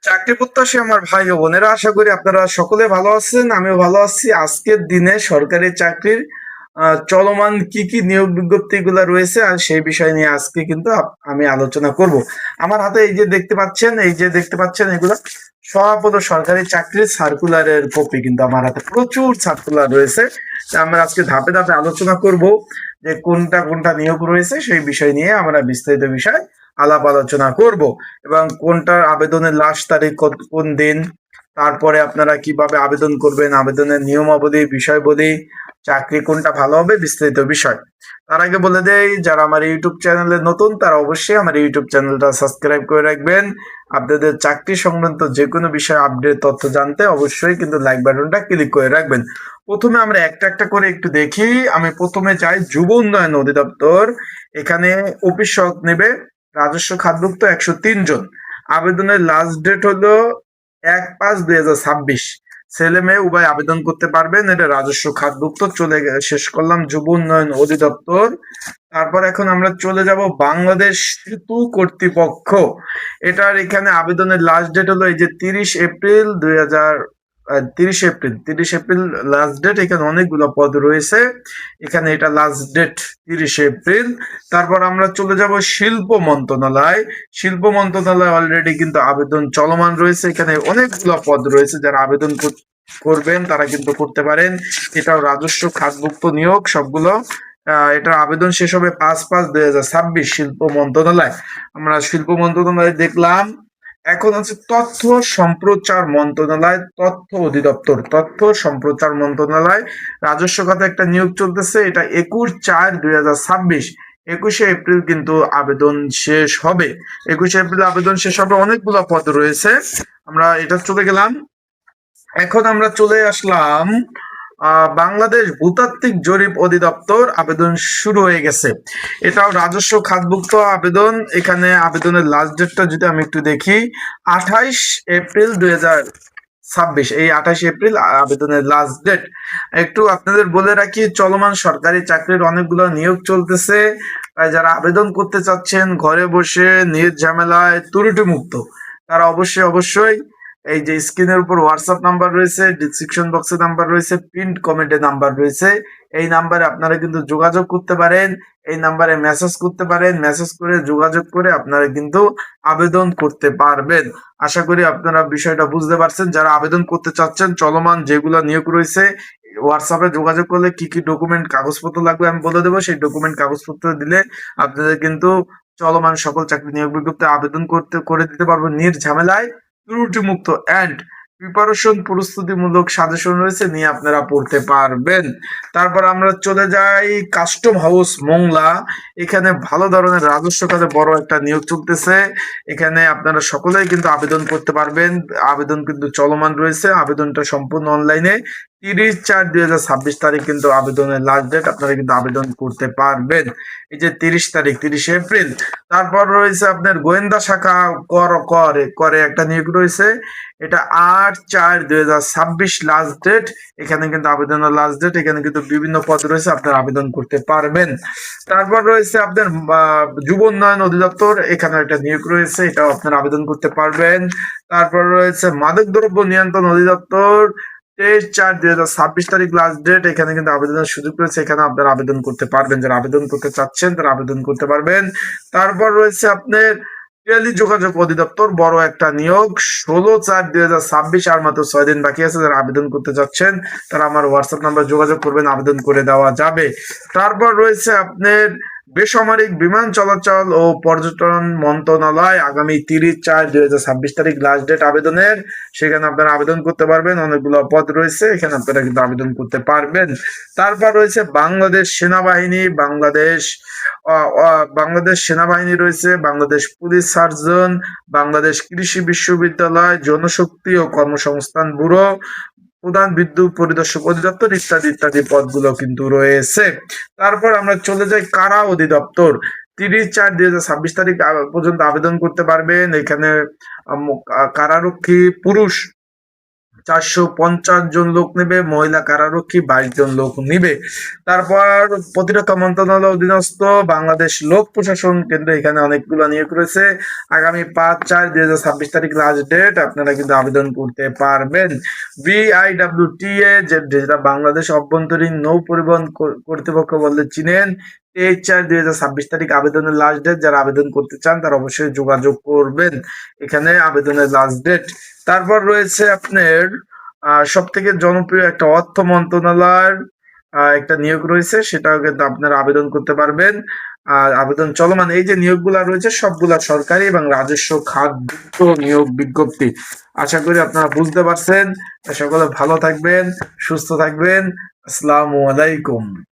চাকরি প্রত্যাশী আমার ভাই ও বোনেরা, আশা করি আপনারা সকলে ভালো আছেন। আমিও ভালো আছি। আজকের দিনে সরকারি চাকরির চলমান কি কি নিয়োগ বিজ্ঞপ্তিগুলো রয়েছে আর সেই বিষয় নিয়ে আজকে কিন্তু আমি আলোচনা করব। আমার হাতে এই যে দেখতে পাচ্ছেন এগুলো সব হলো সরকারি চাকরির সার্কুলারের কপি, কিন্তু আমার হাতে প্রচুর সার্কুলার রয়েছে। তা আমরা আজকে ধাপে ধাপে আলোচনা করব যে কোনটা কোনটা নিয়োগ রয়েছে সেই বিষয় নিয়ে আমরা বিস্তারিত বিষয় আলাপ আলোচনা করব, এবং কোনটার আবেদনের লাস্ট তারিখ কোন দিন, তারপরে আপনারা কিভাবে আবেদন করবেন, আবেদনের নিয়মাবলী, বিষয়বলী, চাকরি কোনটা ভালো হবে, বিস্তারিত বিষয়। তার আগে বলে দেই, যারা আমার ইউটিউব চ্যানেলে নতুন তারা অবশ্যই আমার ইউটিউব চ্যানেলটা সাবস্ক্রাইব করে রাখবেন। আপনাদের চাকরি সংক্রান্ত যে কোনো বিষয়ে আপডেট তথ্য জানতে অবশ্যই কিন্তু লাইক বাটনটা ক্লিক করে রাখবেন। প্রথমে আমরা একটা একটা করে একটু দেখি। আমি প্রথমে যাই যুব উন্নয়ন অধিদপ্তর। এখানে অফিস সহায়ক নেবে রাজস্ব খাতভুক্ত 103 জন। আবেদনের লাস্ট ডেট হলো 1/5/2026। ছেলে মেয়ে উভয় আবেদন করতে পারবেন। এটা রাজস্ব খাতভুক্ত। শেষ করলাম যুব উন্নয়ন অধিদপ্তর। তারপর এখন আমরা চলে যাব বাংলাদেশ সেতু কর্তৃপক্ষ। এটার এখানে আবেদনের লাস্ট ডেট হলো এই যে 30 এপ্রিল 2000, 30 এপ্রিল লাস্ট ডেট। এখানে অনেকগুলো পদ রয়েছে। এখানে এটা লাস্ট ডেট 30 এপ্রিল। তারপর আমরা চলে যাব শিল্প মন্ত্রণালয়। শিল্প মন্ত্রণালয় অলরেডি কিন্তু আবেদন চলমান রয়েছে। এখানে অনেকগুলো পদ রয়েছে, যারা আবেদন করবেন তারা কিন্তু করতে পারেন। এটাও রাজস্ব খাতভুক্ত নিয়োগ সবগুলো। এটার আবেদন শেষ হবে 5/5/2026 শিল্প মন্ত্রণালয়। আমরা শিল্প মন্ত্রণালয় দেখলাম। এখন হচ্ছে তথ্য সম্প্রচার মন্ত্রণালয়, তথ্য অধিদপ্তর, তথ্য সম্প্রচার মন্ত্রণালয়। রাজস্ব খাতে একটা নিয়োগ চলতেছে। এটা 21/4/2026, 21 এপ্রিল কিন্তু আবেদন শেষ হবে। 21 এপ্রিল আবেদন শেষ হবে। অনেকগুলো পদ রয়েছে। আমরা এটা চলে গেলাম। এখন আমরা চলে আসলাম বাংলাদেশ ভূতাত্ত্বিক জরিপ অধিদপ্তর। আবেদন শুরু হয়ে গেছে। এটাও রাজস্ব খাতভুক্ত আবেদন। এখানে আবেদনের লাস্ট ডেটটা যদি আমি একটু দেখি, 28 এপ্রিল 2026। এই 28 এপ্রিল আবেদনের লাস্ট ডেট। একটু আপনাদের বলে রাখি, চলমান সরকারি চাকরির অনেকগুলো নিয়োগ চলতেছে। তাই যারা আবেদন করতে চাচ্ছেন ঘরে বসে নির্ঝামেলায় ত্রুটি মুক্ত, তারা অবশ্যই অবশ্যই এই যে স্ক্রিনের উপর হোয়াটসঅ্যাপ নাম্বার রয়েছে, ডিসক্রিপশন বক্সে নাম্বার রয়েছে, পিন্ড কমেন্টে নাম্বার রয়েছে। এই নাম্বারে আপনারা কিন্তু যোগাযোগ করতে পারেন। এই নাম্বারে মেসেজ করতে পারেন। মেসেজ করে যোগাযোগ করে আপনারা কিন্তু আবেদন করতে পারবেন। আশা করি আপনারা বিষয়টা বুঝতে পারছেন। যারা আবেদন করতে চাচ্ছেন, চলমান যেগুলো নিয়োগ রয়েছে, হোয়াটসঅ্যাপে যোগাযোগ করলে কি কি ডকুমেন্ট কাগজপত্র লাগবে আমি বলে দেবো। সেই ডকুমেন্ট কাগজপত্র দিলে আপনাদের কিন্তু চলমান সকল চাকরি নিয়োগ বিজ্ঞপ্তি আবেদন করে দিতে পারবো নির্ঝামেলায়, ত্রুটিমুক্ত। অ্যান্ড প্রিপারেশন প্রস্তুতিমূলক সাজেশন রয়েছে, নিয়ে আপনারা পড়তে পারবেন। তারপর আমরা চলে যাই কাস্টম হাউস মোংলা। এখানে ভালো ধরনের রাজস্ব খাতে বড় একটা নিয়োগ চলতেছে। এখানে আপনারা সকলেই কিন্তু আবেদন করতে পারবেন। আবেদন কিন্তু চলমান রয়েছে। আবেদনটা সম্পূর্ণ অনলাইনে। 30/4/2026 তারিখ কিন্তু আবেদনের লাস্ট ডেট। আপনারা কিন্তু আবেদন করতে পারবেন। এই যে 30 তারিখ, 30 এপ্রিল। তারপর রয়েছে আপনার গোয়েন্দা শাখা করে একটা নিয়োগ রয়েছে। এটা 8/4/2026 লাস্ট ডেট। এখানে কিন্তু আবেদনের লাস্ট ডেট। এখানে কিন্তু বিভিন্ন পদ রয়েছে, আপনারা আবেদন করতে পারবেন। তারপর রয়েছে আপনার যুব উন্নয়ন অধিদপ্তর। এখানে একটা নিয়োগ রয়েছে, এটাও আপনারা আবেদন করতে পারবেন। তারপর রয়েছে মাদকদ্রব্য নিয়ন্ত্রণ অধিদপ্তর। 23/4/2026 তারিখ লাস্ট ডেট। এখানে কিন্তু আবেদনের সুযোগ রয়েছে। এখানে আপনারা আবেদন করতে পারবেন। যারা আবেদন করতে চাচ্ছেন তারা আবেদন করতে পারবেন। তারপর রয়েছে আপনার টেলিযোগাযোগ অধিদপ্তর, বড় একটা নিয়োগ। 16/4/2026, আর মাত্র 6 দিন বাকি আছে। যারা আবেদন করতে চাচ্ছেন তারা আমার হোয়াটসঅ্যাপ নাম্বার যোগাযোগ করবেন, আবেদন করে দেওয়া যাবে। তারপর রয়েছে আপনার বেসামরিক বিমান চলাচল ও পর্যটন মন্ত্রণালয়। আগামী 30/4/2026 তারিখ লাস্ট ডেট আবেদনের। সেখানে আপনারা আবেদন করতে পারবেন। অনেকগুলো পদ রয়েছে, এখানে আপনারা কিন্তু আবেদন করতে পারবেন। তারপর রয়েছে বাংলাদেশ সেনাবাহিনী। বাংলাদেশ সেনাবাহিনী রয়েছে, বাংলাদেশ পুলিশ সার্জন, বাংলাদেশ কৃষি বিশ্ববিদ্যালয়, জনশক্তি ও কর্মসংস্থান ব্যুরো, প্রধান বিদ্যুৎ পরিদর্শক অধিদপ্তর ইত্যাদি ইত্যাদি পদগুলো কিন্তু রয়েছে। তারপর আমরা চলে যাই কারা অধিদপ্তর। 30/4/2026 তারিখ পর্যন্ত আবেদন করতে পারবেন। এখানে কারারক্ষী পুরুষ 450 জন লোক নেবে, মহিলা কারারক্ষী 22 জন লোক নিবে। তারপর প্রতিরক্ষা মন্ত্রণালয় অধীনস্থ বাংলাদেশ লোক প্রশাসন কেন্দ্র, এখানে অনেকগুলো নিয়োগ রয়েছে। আগামী 5/4/2026 তারিখ লাস্ট ডেট, আপনারা কিন্তু আবেদন করতে পারবেন। BIWTA যেটা বাংলাদেশ অভ্যন্তরীণ নৌ পরিবহন কর্তৃপক্ষ বললে চিনেন, 23/4/2026 তারিখ আবেদনের লাস্ট ডেট। যারা আবেদন করতে চান তারা অবশ্যই যোগাযোগ করবেন, এখানে আবেদনের লাস্ট ডেট। তারপর রয়েছে আপনার সব থেকে জনপ্রিয় একটা অর্থ মন্ত্রণালয়ের একটা নিয়োগ রয়েছে, সেটাও কিন্তু আপনারা আবেদন করতে পারবেন। আর আবেদন চলমান। এই যে নিয়োগগুলা রয়েছে সবগুলা সরকারি এবং রাজস্ব খাতভুক্ত নিয়োগ বিজ্ঞপ্তি। আশা করি আপনারা বুঝতে পারছেন। সকলে ভালো থাকবেন, সুস্থ থাকবেন। আসসালামু আলাইকুম।